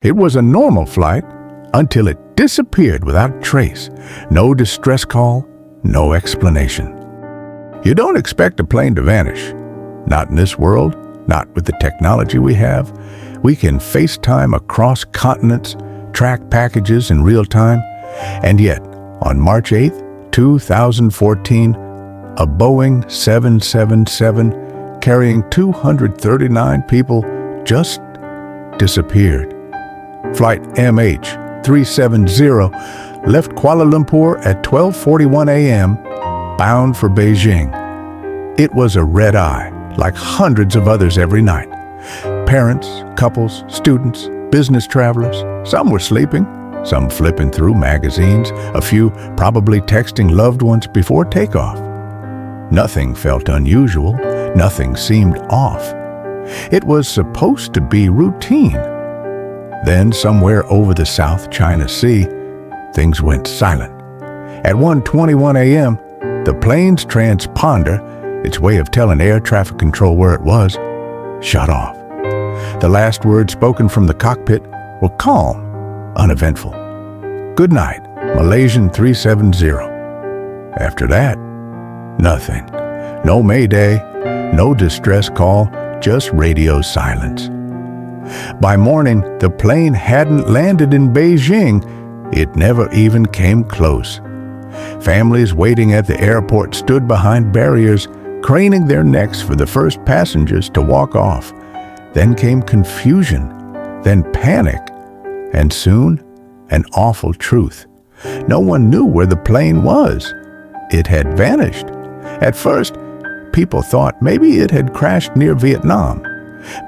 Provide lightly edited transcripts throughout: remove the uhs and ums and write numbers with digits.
It was a normal flight until it disappeared without trace. No distress call, no explanation. You don't expect a plane to vanish. Not in this world, not with the technology we have. We can FaceTime across continents, track packages in real time, and yet, on March 8th, 2014, a Boeing 777 carrying 239 people just disappeared. Flight MH370 left Kuala Lumpur at 12:41 a.m., bound for Beijing. It was a red eye, like hundreds of others every night. Parents, couples, students, business travelers, some were sleeping, some flipping through magazines, a few probably texting loved ones before takeoff. Nothing felt unusual, nothing seemed off. It was supposed to be routine. Then, somewhere over the South China Sea, things went silent. At 1:21 a.m., the plane's transponder, its way of telling air traffic control where it was, shut off. The last words spoken from the cockpit were calm, uneventful. "Good night, Malaysian 370. After that, nothing. No mayday, no distress call, just radio silence. By morning, the plane hadn't landed in Beijing. It never even came close. Families waiting at the airport stood behind barriers, craning their necks for the first passengers to walk off. Then came confusion, then panic, and soon, an awful truth. No one knew where the plane was. It had vanished. At first, people thought maybe it had crashed near Vietnam.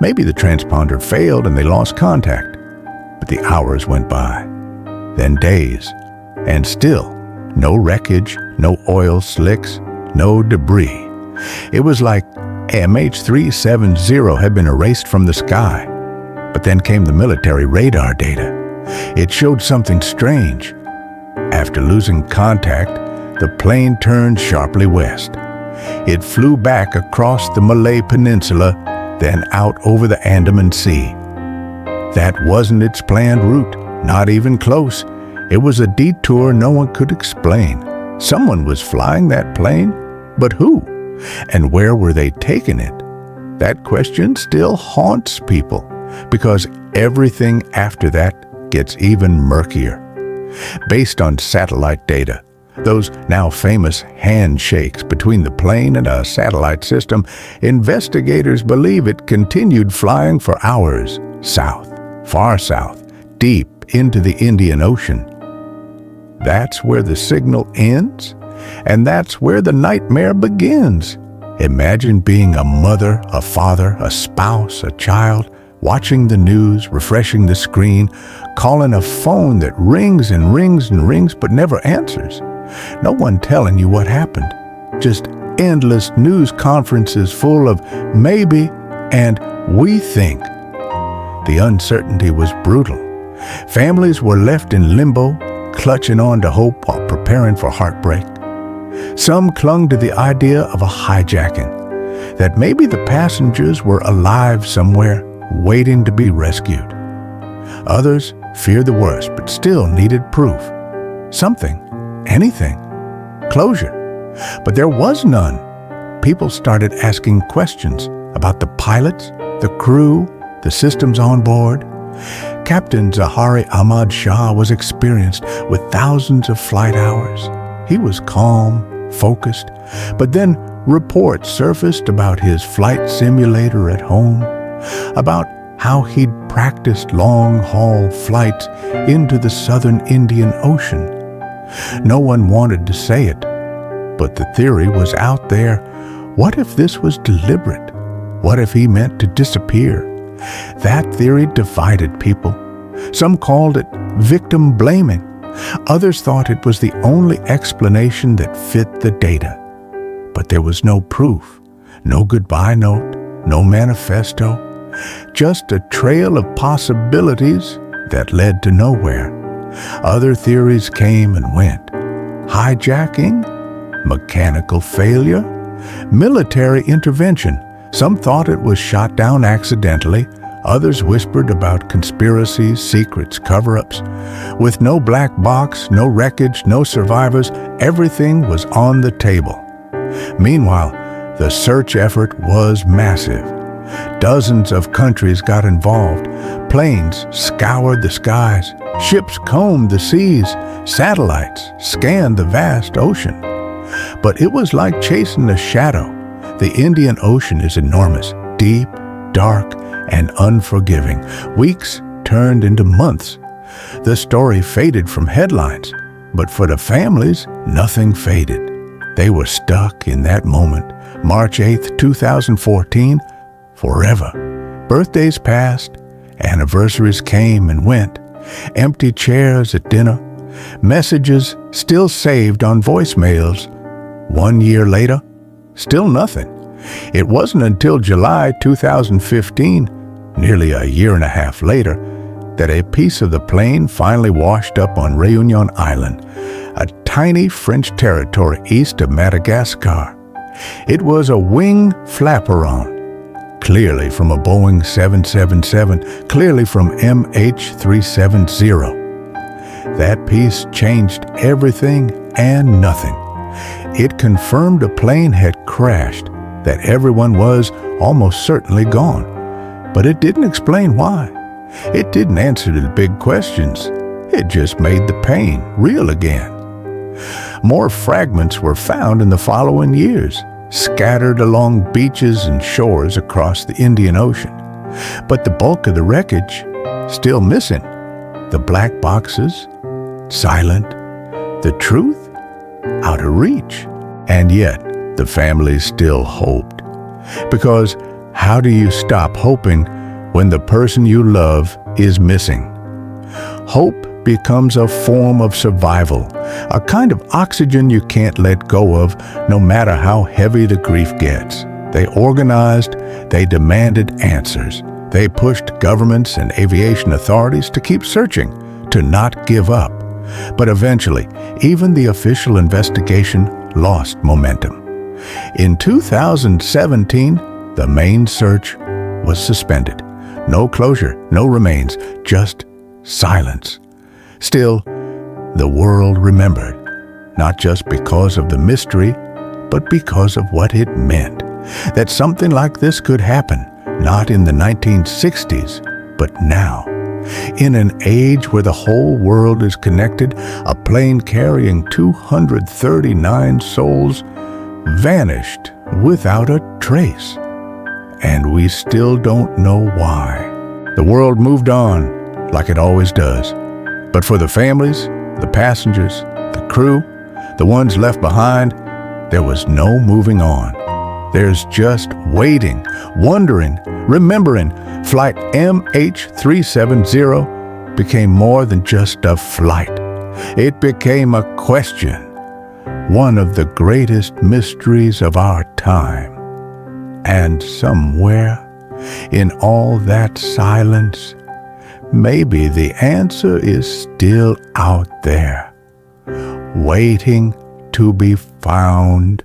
Maybe the transponder failed and they lost contact. But the hours went by, then days, and still no wreckage, no oil slicks, no debris. It was like MH370 had been erased from the sky. But then came the military radar data. It showed something strange. After losing contact, the plane turned sharply west. It flew back across the Malay Peninsula, then out over the Andaman Sea. That wasn't its planned route, not even close. It was a detour no one could explain. Someone was flying that plane, but who? And where were they taking it? That question still haunts people, because everything after that gets even murkier. Based on satellite data, those now famous handshakes between the plane and a satellite system, investigators believe it continued flying for hours, south, far south, deep into the Indian Ocean. That's where the signal ends, and that's where the nightmare begins. Imagine being a mother, a father, a spouse, a child, watching the news, refreshing the screen, calling a phone that rings and rings and rings but never answers. No one telling you what happened. Just endless news conferences full of maybe and we think. The uncertainty was brutal. Families were left in limbo, clutching on to hope while preparing for heartbreak. Some clung to the idea of a hijacking, that maybe the passengers were alive somewhere, waiting to be rescued. Others feared the worst, but still needed proof. Something, anything, closure. But there was none. People started asking questions about the pilots, the crew, the systems on board. Captain Zahari Ahmad Shah was experienced with thousands of flight hours. He was calm, focused, but then reports surfaced about his flight simulator at home, about how he'd practiced long-haul flights into the southern Indian Ocean. No one wanted to say it, but the theory was out there. What if this was deliberate? What if he meant to disappear? That theory divided people. Some called it victim blaming. Others thought it was the only explanation that fit the data. But there was no proof, no goodbye note, no manifesto, just a trail of possibilities that led to nowhere. Other theories came and went. Hijacking, mechanical failure, military intervention. Some thought it was shot down accidentally, Others whispered about conspiracies, secrets, cover-ups. With no black box, no wreckage, no survivors, everything was on the table. Meanwhile, the search effort was massive. Dozens of countries got involved. Planes scoured the skies. Ships combed the seas. Satellites scanned the vast ocean. But it was like chasing a shadow. The Indian Ocean is enormous, deep, dark, and unforgiving. Weeks turned into months. The story faded from headlines, but for the families, nothing faded. They were stuck in that moment, March 8th, 2014, forever. Birthdays passed, anniversaries came and went, empty chairs at dinner, messages still saved on voicemails. 1 year later, still nothing. It wasn't until July 2015, nearly a year and a half later, that a piece of the plane finally washed up on Réunion Island, a tiny French territory east of Madagascar. It was a wing flaperon, clearly from a Boeing 777, clearly from MH370. That piece changed everything and nothing. It confirmed a plane had crashed, that everyone was almost certainly gone. But it didn't explain why. It didn't answer the big questions. It just made the pain real again. More fragments were found in the following years, scattered along beaches and shores across the Indian Ocean. But the bulk of the wreckage still missing. The black boxes, silent. The truth, out of reach. And yet, the families still hoped. Because how do you stop hoping when the person you love is missing? Hope becomes a form of survival, a kind of oxygen you can't let go of no matter how heavy the grief gets. They organized, they demanded answers. They pushed governments and aviation authorities to keep searching, to not give up. But eventually, even the official investigation lost momentum. In 2017, the main search was suspended. No closure, no remains, just silence. Still, the world remembered, not just because of the mystery, but because of what it meant. That something like this could happen, not in the 1960s, but now. In an age where the whole world is connected, a plane carrying 239 souls vanished without a trace. And we still don't know why. The world moved on, like it always does. But for the families, the passengers, the crew, the ones left behind, there was no moving on. There's just waiting, wondering, remembering. Flight MH370 became more than just a flight. It became a question, one of the greatest mysteries of our time. And somewhere, in all that silence, maybe the answer is still out there, waiting to be found.